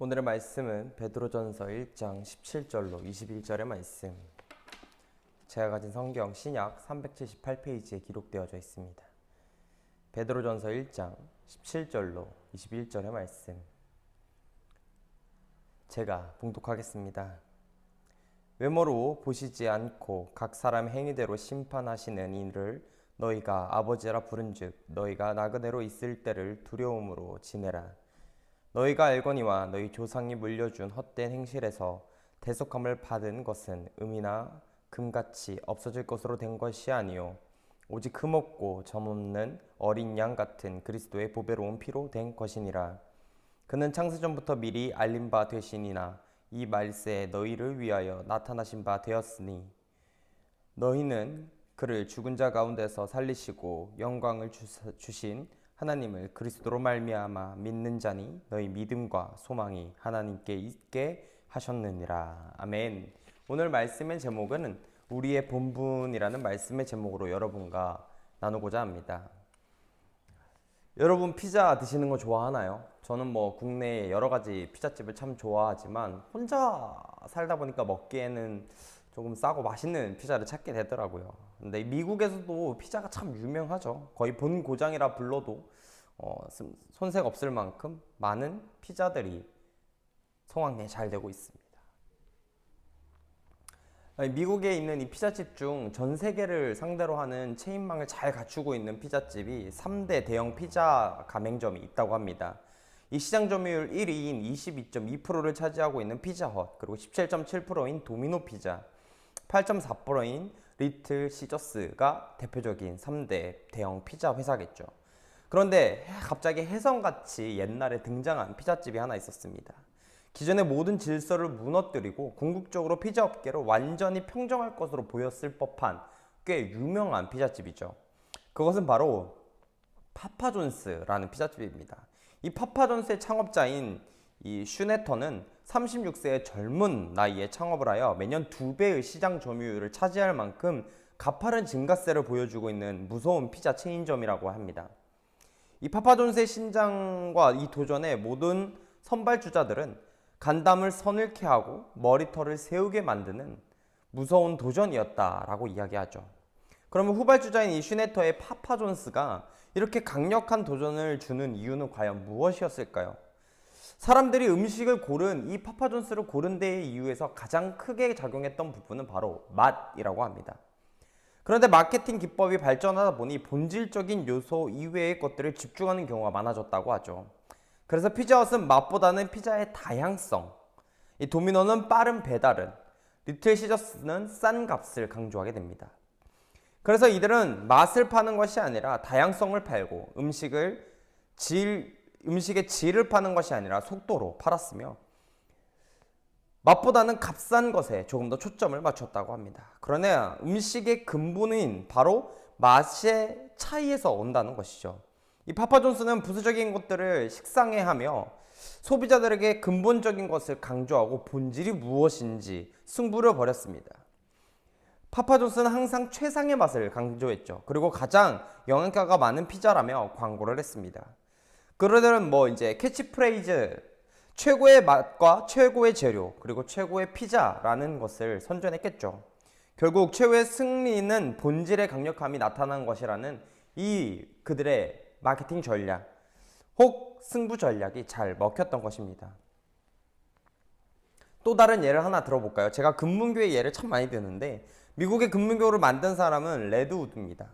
오늘의 말씀은 베드로전서 1장 17절로 21절의 말씀. 제가 가진 성경 신약 378페이지에 기록되어져 있습니다. 베드로전서 1장 17절로 21절의 말씀. 제가 봉독하겠습니다. 외모로 보시지 않고 각 사람 행위대로 심판하시는 이를 너희가 아버지라 부른즉 너희가 나그네로 있을 때를 두려움으로 지내라. 너희가 알거니와 너희 조상이 물려준 헛된 행실에서 대속함을 받은 것은 음이나 금같이 없어질 것으로 된 것이 아니요 오직 흠없고 점없는 어린 양 같은 그리스도의 보배로운 피로 된 것이니라. 그는 창세전부터 미리 알린 바 되시니나 이 말세에 너희를 위하여 나타나신 바 되었으니 너희는 그를 죽은 자 가운데서 살리시고 영광을 주신 하나님을 그리스도로 말미암아 믿는 자니 너희 믿음과 소망이 하나님께 있게 하셨느니라. 아멘. 오늘 말씀의 제목은 우리의 본분이라는 말씀의 제목으로 여러분과 나누고자 합니다. 여러분 피자 드시는 거 좋아하나요? 저는 국내에 여러 가지 피자집을 참 좋아하지만 혼자 살다 보니까 먹기에는 조금 싸고 맛있는 피자를 찾게 되더라고요. 근데 미국에서도 피자가 참 유명하죠. 거의 본 고장이라 불러도 손색 없을 만큼 많은 피자들이 성황리에 잘 되고 있습니다. 미국에 있는 이 피자집 중 전 세계를 상대로 하는 체인망을 잘 갖추고 있는 피자집이 3대 대형 피자 가맹점이 있다고 합니다. 이 시장 점유율 1위인 22.2%를 차지하고 있는 피자헛, 그리고 17.7%인 도미노 피자, 8.4%인 리틀 시저스가 대표적인 3대 대형 피자 회사겠죠. 그런데 갑자기 혜성같이 옛날에 등장한 피자집이 하나 있었습니다. 기존의 모든 질서를 무너뜨리고 궁극적으로 피자 업계를 완전히 평정할 것으로 보였을 법한 꽤 유명한 피자집이죠. 그것은 바로 파파존스라는 피자집입니다. 이 파파존스의 창업자인 이 슈네터는 36세의 젊은 나이에 창업을 하여 매년 2배의 시장 점유율을 차지할 만큼 가파른 증가세를 보여주고 있는 무서운 피자 체인점이라고 합니다. 이 파파존스의 신장과 이 도전에 모든 선발주자들은 간담을 서늘케 하고 머리털을 세우게 만드는 무서운 도전이었다라고 이야기하죠. 그러면 후발주자인 이 슈네터의 파파존스가 이렇게 강력한 도전을 주는 이유는 과연 무엇이었을까요? 사람들이 음식을 고른 이 파파존스를 고른 데의 이유에서 가장 크게 작용했던 부분은 바로 맛이라고 합니다. 그런데 마케팅 기법이 발전하다 보니 본질적인 요소 이외의 것들을 집중하는 경우가 많아졌다고 하죠. 그래서 피자헛은 맛보다는 피자의 다양성, 이 도미노는 빠른 배달은, 리틀 시저스는 싼 값을 강조하게 됩니다. 그래서 이들은 맛을 파는 것이 아니라 다양성을 팔고 음식의 질을 파는 것이 아니라 속도로 팔았으며 맛보다는 값싼 것에 조금 더 초점을 맞췄다고 합니다. 그러나 음식의 근본인 바로 맛의 차이에서 온다는 것이죠. 이 파파존스는 부수적인 것들을 식상해하며 소비자들에게 근본적인 것을 강조하고 본질이 무엇인지 승부를 벌였습니다. 파파존스는 항상 최상의 맛을 강조했죠. 그리고 가장 영양가가 많은 피자라며 광고를 했습니다. 그러려면 이제 캐치프레이즈 최고의 맛과 최고의 재료 그리고 최고의 피자라는 것을 선전했겠죠. 결국 최후의 승리는 본질의 강력함이 나타난 것이라는 이 그들의 마케팅 전략 혹 승부 전략이 잘 먹혔던 것입니다. 또 다른 예를 하나 들어볼까요? 제가 금문교의 예를 참 많이 드는데 미국의 금문교를 만든 사람은 레드우드입니다.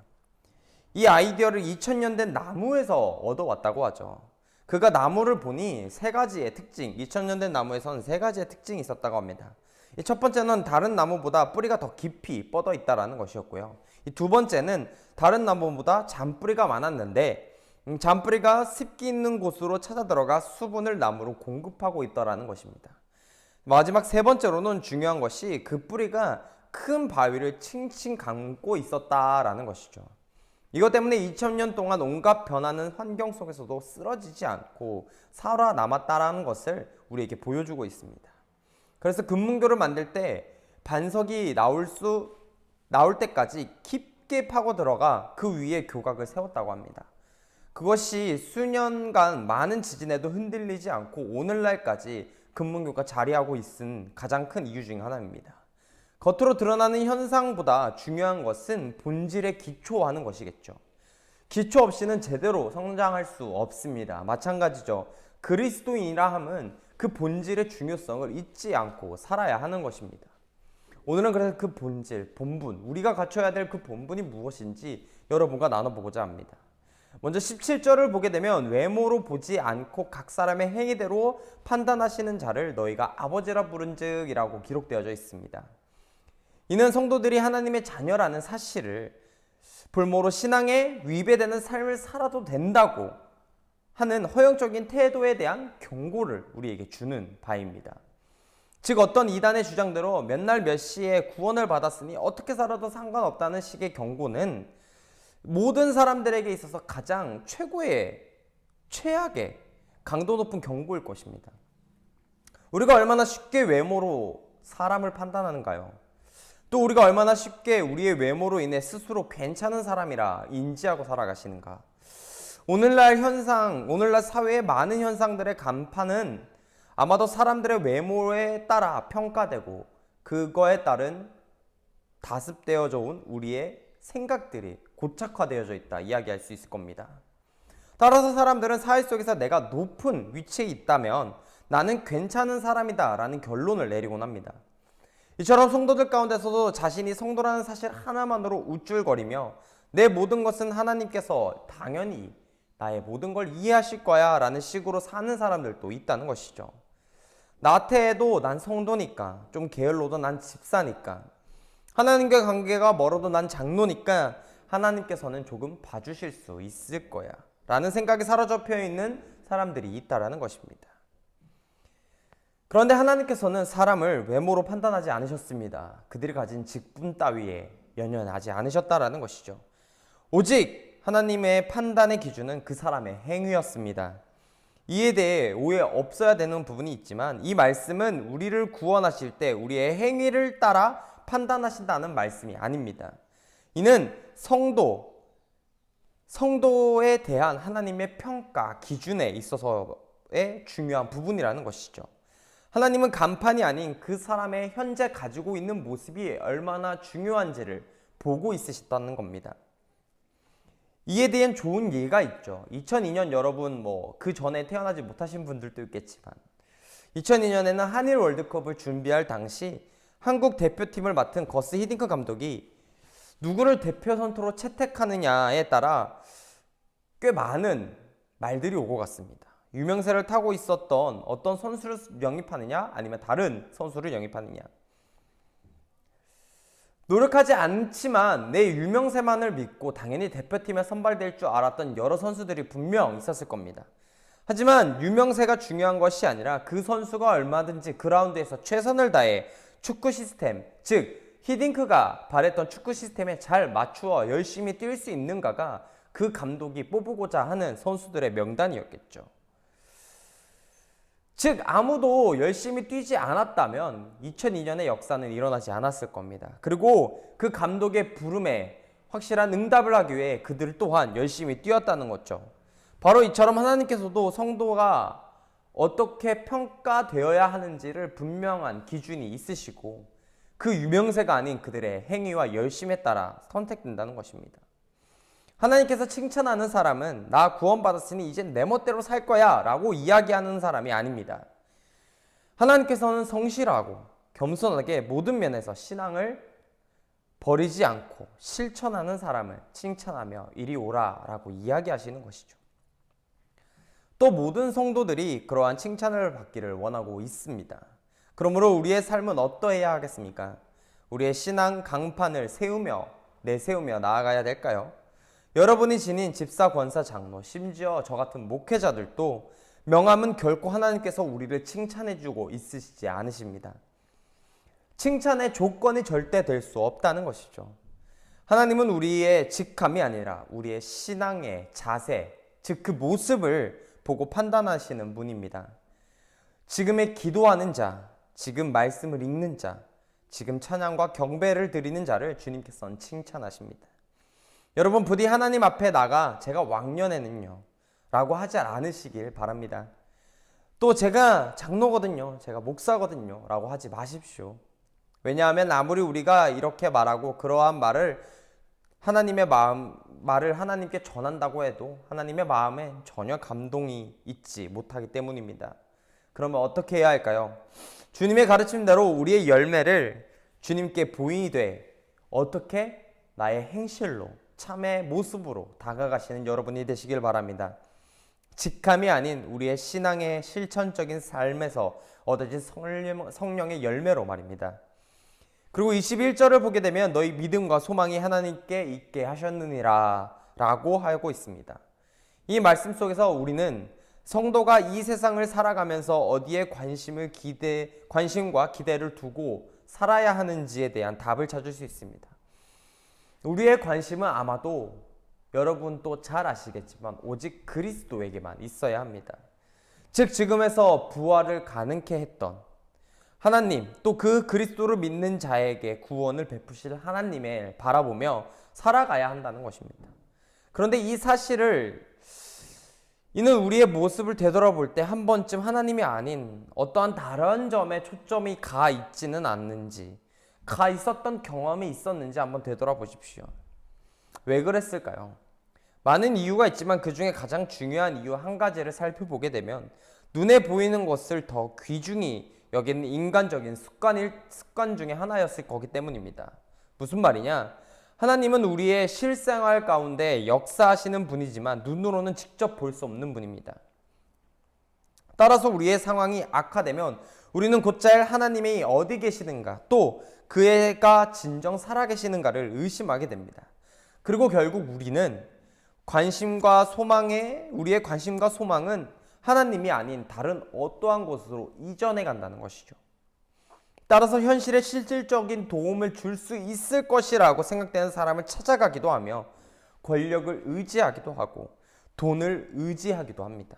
이 아이디어를 2000년 된 나무에서 얻어왔다고 하죠. 그가 나무를 보니 3가지의 특징, 2000년 된 나무에서는 3가지의 특징이 있었다고 합니다. 첫 번째는 다른 나무보다 뿌리가 더 깊이 뻗어 있다는 것이었고요. 두 번째는 다른 나무보다 잔뿌리가 많았는데 잔뿌리가 습기 있는 곳으로 찾아 들어가 수분을 나무로 공급하고 있다는 것입니다. 마지막 3번째로는 중요한 것이 그 뿌리가 큰 바위를 칭칭 감고 있었다라는 것이죠. 이것 때문에 2000년 동안 온갖 변하는 환경 속에서도 쓰러지지 않고 살아남았다라는 것을 우리에게 보여주고 있습니다. 그래서 금문교를 만들 때 반석이 나올 때까지 깊게 파고 들어가 그 위에 교각을 세웠다고 합니다. 그것이 수년간 많은 지진에도 흔들리지 않고 오늘날까지 금문교가 자리하고 있은 가장 큰 이유 중 하나입니다. 겉으로 드러나는 현상보다 중요한 것은 본질에 기초하는 것이겠죠. 기초 없이는 제대로 성장할 수 없습니다. 마찬가지죠. 그리스도인이라 함은 그 본질의 중요성을 잊지 않고 살아야 하는 것입니다. 오늘은 그래서 그 본질, 본분, 우리가 갖춰야 될 그 본분이 무엇인지 여러분과 나눠보고자 합니다. 먼저 17절을 보게 되면 외모로 보지 않고 각 사람의 행위대로 판단하시는 자를 너희가 아버지라 부른즉 이라고 기록되어져 있습니다. 이는 성도들이 하나님의 자녀라는 사실을 볼모로 신앙에 위배되는 삶을 살아도 된다고 하는 허영적인 태도에 대한 경고를 우리에게 주는 바입니다. 즉 어떤 이단의 주장대로 몇 날 몇 시에 구원을 받았으니 어떻게 살아도 상관없다는 식의 경고는 모든 사람들에게 있어서 가장 최악의 강도 높은 경고일 것입니다. 우리가 얼마나 쉽게 외모로 사람을 판단하는가요? 또 우리가 얼마나 쉽게 우리의 외모로 인해 스스로 괜찮은 사람이라 인지하고 살아가시는가? 오늘날 사회의 많은 현상들의 간판은 아마도 사람들의 외모에 따라 평가되고 그거에 따른 다습되어져 온 우리의 생각들이 고착화되어져 있다 이야기할 수 있을 겁니다. 따라서 사람들은 사회 속에서 내가 높은 위치에 있다면 나는 괜찮은 사람이다 라는 결론을 내리곤 합니다. 이처럼 성도들 가운데서도 자신이 성도라는 사실 하나만으로 우쭐거리며 내 모든 것은 하나님께서 당연히 나의 모든 걸 이해하실 거야 라는 식으로 사는 사람들도 있다는 것이죠. 나태해도 난 성도니까, 좀 게을러도 난 집사니까, 하나님과 관계가 멀어도 난 장로니까 하나님께서는 조금 봐주실 수 있을 거야 라는 생각이 사로잡혀 있는 사람들이 있다는 것입니다. 그런데 하나님께서는 사람을 외모로 판단하지 않으셨습니다. 그들이 가진 직분 따위에 연연하지 않으셨다라는 것이죠. 오직 하나님의 판단의 기준은 그 사람의 행위였습니다. 이에 대해 오해 없어야 되는 부분이 있지만 이 말씀은 우리를 구원하실 때 우리의 행위를 따라 판단하신다는 말씀이 아닙니다. 이는 성도에 대한 하나님의 평가 기준에 있어서의 중요한 부분이라는 것이죠. 하나님은 간판이 아닌 그 사람의 현재 가지고 있는 모습이 얼마나 중요한지를 보고 있으셨다는 겁니다. 이에 대한 좋은 예가 있죠. 2002년 여러분 그 전에 태어나지 못하신 분들도 있겠지만 2002년에는 한일 월드컵을 준비할 당시 한국 대표팀을 맡은 거스 히딩크 감독이 누구를 대표 선수로 채택하느냐에 따라 꽤 많은 말들이 오고 갔습니다. 유명세를 타고 있었던 어떤 선수를 영입하느냐 아니면 다른 선수를 영입하느냐. 노력하지 않지만 내 유명세만을 믿고 당연히 대표팀에 선발될 줄 알았던 여러 선수들이 분명 있었을 겁니다. 하지만 유명세가 중요한 것이 아니라 그 선수가 얼마든지 그라운드에서 최선을 다해 축구 시스템, 즉 히딩크가 바랬던 축구 시스템에 잘 맞추어 열심히 뛸 수 있는가가 그 감독이 뽑고자 하는 선수들의 명단이었겠죠. 즉 아무도 열심히 뛰지 않았다면 2002년의 역사는 일어나지 않았을 겁니다. 그리고 그 감독의 부름에 확실한 응답을 하기 위해 그들 또한 열심히 뛰었다는 거죠. 바로 이처럼 하나님께서도 성도가 어떻게 평가되어야 하는지를 분명한 기준이 있으시고 그 유명세가 아닌 그들의 행위와 열심에 따라 선택된다는 것입니다. 하나님께서 칭찬하는 사람은 나 구원받았으니 이젠 내 멋대로 살 거야 라고 이야기하는 사람이 아닙니다. 하나님께서는 성실하고 겸손하게 모든 면에서 신앙을 버리지 않고 실천하는 사람을 칭찬하며 이리 오라 라고 이야기하시는 것이죠. 또 모든 성도들이 그러한 칭찬을 받기를 원하고 있습니다. 그러므로 우리의 삶은 어떠해야 하겠습니까? 우리의 신앙 강판을 내세우며 나아가야 될까요? 여러분이 지닌 집사, 권사, 장로, 심지어 저 같은 목회자들도 명함은 결코 하나님께서 우리를 칭찬해주고 있으시지 않으십니다. 칭찬의 조건이 절대 될 수 없다는 것이죠. 하나님은 우리의 직함이 아니라 우리의 신앙의 자세, 즉 그 모습을 보고 판단하시는 분입니다. 지금의 기도하는 자, 지금 말씀을 읽는 자, 지금 찬양과 경배를 드리는 자를 주님께서는 칭찬하십니다. 여러분 부디 하나님 앞에 나가 제가 왕년에는요 라고 하지 않으시길 바랍니다. 또 제가 장로거든요, 제가 목사거든요 라고 하지 마십시오. 왜냐하면 아무리 우리가 이렇게 말하고 그러한 말을 말을 하나님께 전한다고 해도 하나님의 마음에 전혀 감동이 있지 못하기 때문입니다. 그러면 어떻게 해야 할까요? 주님의 가르침대로 우리의 열매를 주님께 보이되 어떻게? 나의 행실로, 참의 모습으로 다가가시는 여러분이 되시길 바랍니다. 직함이 아닌 우리의 신앙의 실천적인 삶에서 얻어진 성령의 열매로 말입니다. 그리고 21절을 보게 되면 너희 믿음과 소망이 하나님께 있게 하셨느니라 라고 하고 있습니다. 이 말씀 속에서 우리는 성도가 이 세상을 살아가면서 어디에 관심과 기대를 두고 살아야 하는지에 대한 답을 찾을 수 있습니다. 우리의 관심은 아마도 여러분도 잘 아시겠지만 오직 그리스도에게만 있어야 합니다. 즉 지금에서 부활을 가능케 했던 하나님, 또 그 그리스도를 믿는 자에게 구원을 베푸실 하나님을 바라보며 살아가야 한다는 것입니다. 그런데 이 사실을 이는 우리의 모습을 되돌아볼 때 한 번쯤 하나님이 아닌 어떠한 다른 점에 초점이 가 있지는 않는지, 가 있었던 경험이 있었는지 한번 되돌아보십시오. 왜 그랬을까요? 많은 이유가 있지만 그 중에 가장 중요한 이유 한 가지를 살펴보게 되면 눈에 보이는 것을 더 귀중히 여기는 인간적인 습관 중에 하나였을 거기 때문입니다. 무슨 말이냐? 하나님은 우리의 실생활 가운데 역사하시는 분이지만 눈으로는 직접 볼 수 없는 분입니다. 따라서 우리의 상황이 악화되면 우리는 곧잘 하나님이 어디 계시는가, 또 그애가 진정 살아계시는가를 의심하게 됩니다. 그리고 결국 우리의 관심과 소망은 하나님이 아닌 다른 어떠한 곳으로 이전해 간다는 것이죠. 따라서 현실에 실질적인 도움을 줄 수 있을 것이라고 생각되는 사람을 찾아가기도 하며 권력을 의지하기도 하고 돈을 의지하기도 합니다.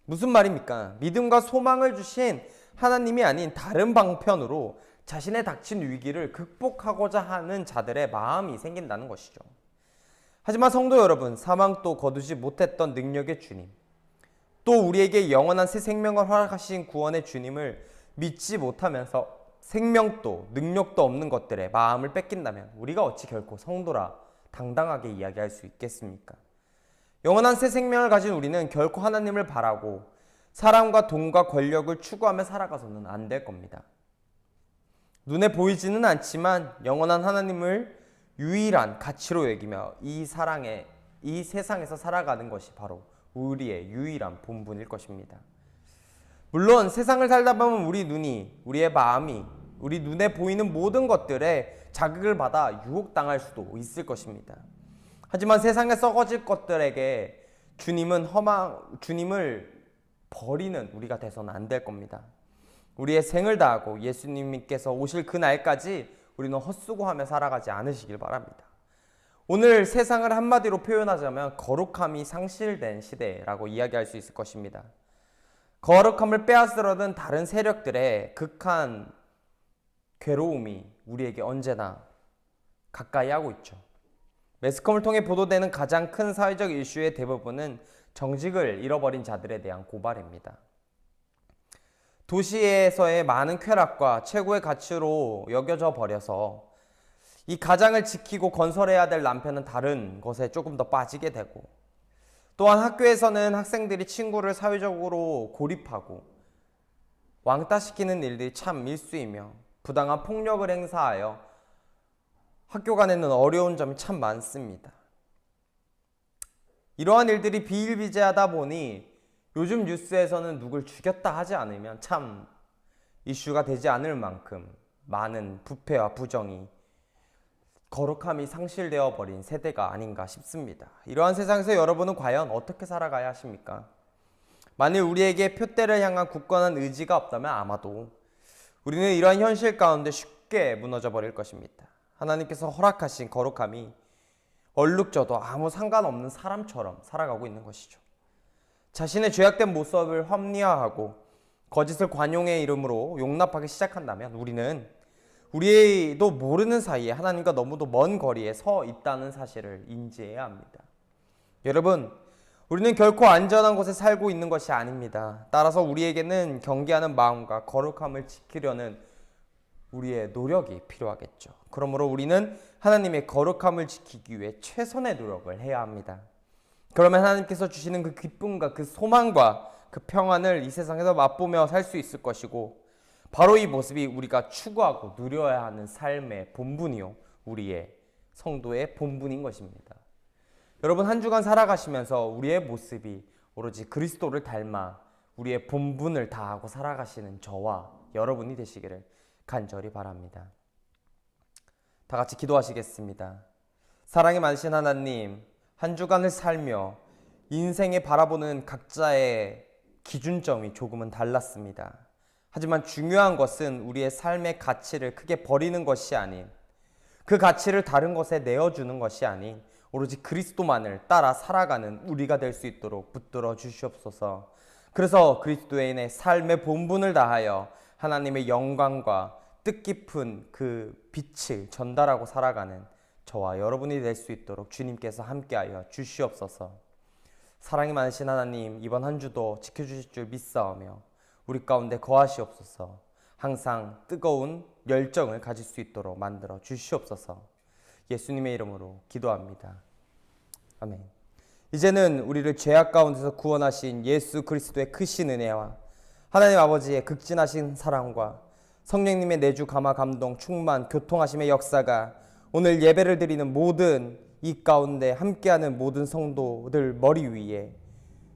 무슨 말입니까? 믿음과 소망을 주신 하나님이 아닌 다른 방편으로 자신의 닥친 위기를 극복하고자 하는 자들의 마음이 생긴다는 것이죠. 하지만 성도 여러분, 사망도 거두지 못했던 능력의 주님, 또 우리에게 영원한 새 생명을 허락하신 구원의 주님을 믿지 못하면서 생명도 능력도 없는 것들에 마음을 뺏긴다면 우리가 어찌 결코 성도라 당당하게 이야기할 수 있겠습니까? 영원한 새 생명을 가진 우리는 결코 하나님을 바라고 사람과 돈과 권력을 추구하며 살아가서는 안 될 겁니다. 눈에 보이지는 않지만 영원한 하나님을 유일한 가치로 여기며 이 세상에서 살아가는 것이 바로 우리의 유일한 본분일 것입니다. 물론 세상을 살다 보면 우리의 마음이 우리 눈에 보이는 모든 것들에 자극을 받아 유혹당할 수도 있을 것입니다. 하지만 세상에 썩어질 것들에게 주님을 버리는 우리가 돼서는 안 될 겁니다. 우리의 생을 다하고 예수님께서 오실 그 날까지 우리는 헛수고하며 살아가지 않으시길 바랍니다. 오늘 세상을 한마디로 표현하자면 거룩함이 상실된 시대라고 이야기할 수 있을 것입니다. 거룩함을 빼앗으려는 다른 세력들의 극한 괴로움이 우리에게 언제나 가까이 하고 있죠. 매스컴을 통해 보도되는 가장 큰 사회적 이슈의 대부분은 정직을 잃어버린 자들에 대한 고발입니다. 도시에서의 많은 쾌락과 최고의 가치로 여겨져 버려서 이 가장을 지키고 건설해야 될 남편은 다른 것에 조금 더 빠지게 되고, 또한 학교에서는 학생들이 친구를 사회적으로 고립하고 왕따시키는 일들이 참 일수이며 부당한 폭력을 행사하여 학교 간에는 어려운 점이 참 많습니다. 이러한 일들이 비일비재하다 보니 요즘 뉴스에서는 누굴 죽였다 하지 않으면 참 이슈가 되지 않을 만큼 많은 부패와 부정이, 거룩함이 상실되어 버린 세대가 아닌가 싶습니다. 이러한 세상에서 여러분은 과연 어떻게 살아가야 하십니까? 만일 우리에게 표대를 향한 굳건한 의지가 없다면 아마도 우리는 이러한 현실 가운데 쉽게 무너져 버릴 것입니다. 하나님께서 허락하신 거룩함이 얼룩져도 아무 상관없는 사람처럼 살아가고 있는 것이죠. 자신의 죄악된 모습을 합리화하고 거짓을 관용의 이름으로 용납하기 시작한다면 우리는 우리도 모르는 사이에 하나님과 너무도 먼 거리에 서 있다는 사실을 인지해야 합니다. 여러분, 우리는 결코 안전한 곳에 살고 있는 것이 아닙니다. 따라서 우리에게는 경계하는 마음과 거룩함을 지키려는 우리의 노력이 필요하겠죠. 그러므로 우리는 하나님의 거룩함을 지키기 위해 최선의 노력을 해야 합니다. 그러면 하나님께서 주시는 그 기쁨과 그 소망과 그 평안을 이 세상에서 맛보며 살 수 있을 것이고, 바로 이 모습이 우리가 추구하고 누려야 하는 삶의 본분이요, 우리의 성도의 본분인 것입니다. 여러분, 한 주간 살아가시면서 우리의 모습이 오로지 그리스도를 닮아 우리의 본분을 다하고 살아가시는 저와 여러분이 되시기를 간절히 바랍니다. 다 같이 기도하시겠습니다. 사랑이 많으신 하나님, 한 주간을 살며 인생에 바라보는 각자의 기준점이 조금은 달랐습니다. 하지만 중요한 것은 우리의 삶의 가치를 크게 버리는 것이 아닌, 그 가치를 다른 것에 내어주는 것이 아닌 오로지 그리스도만을 따라 살아가는 우리가 될 수 있도록 붙들어 주시옵소서. 그래서 그리스도인의 삶의 본분을 다하여 하나님의 영광과 뜻깊은 그 빛을 전달하고 살아가는 저와 여러분이 될 수 있도록 주님께서 함께하여 주시옵소서. 사랑이 많으신 하나님, 이번 한 주도 지켜주실 줄 믿사오며 우리 가운데 거하시옵소서. 항상 뜨거운 열정을 가질 수 있도록 만들어 주시옵소서. 예수님의 이름으로 기도합니다. 아멘. 이제는 우리를 죄악 가운데서 구원하신 예수 그리스도의 크신 은혜와 하나님 아버지의 극진하신 사랑과 성령님의 내주 감화 감동 충만 교통하심의 역사가 오늘 예배를 드리는 모든 이 가운데 함께하는 모든 성도들 머리 위에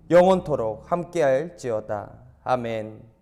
영원토록 함께할지어다. 아멘.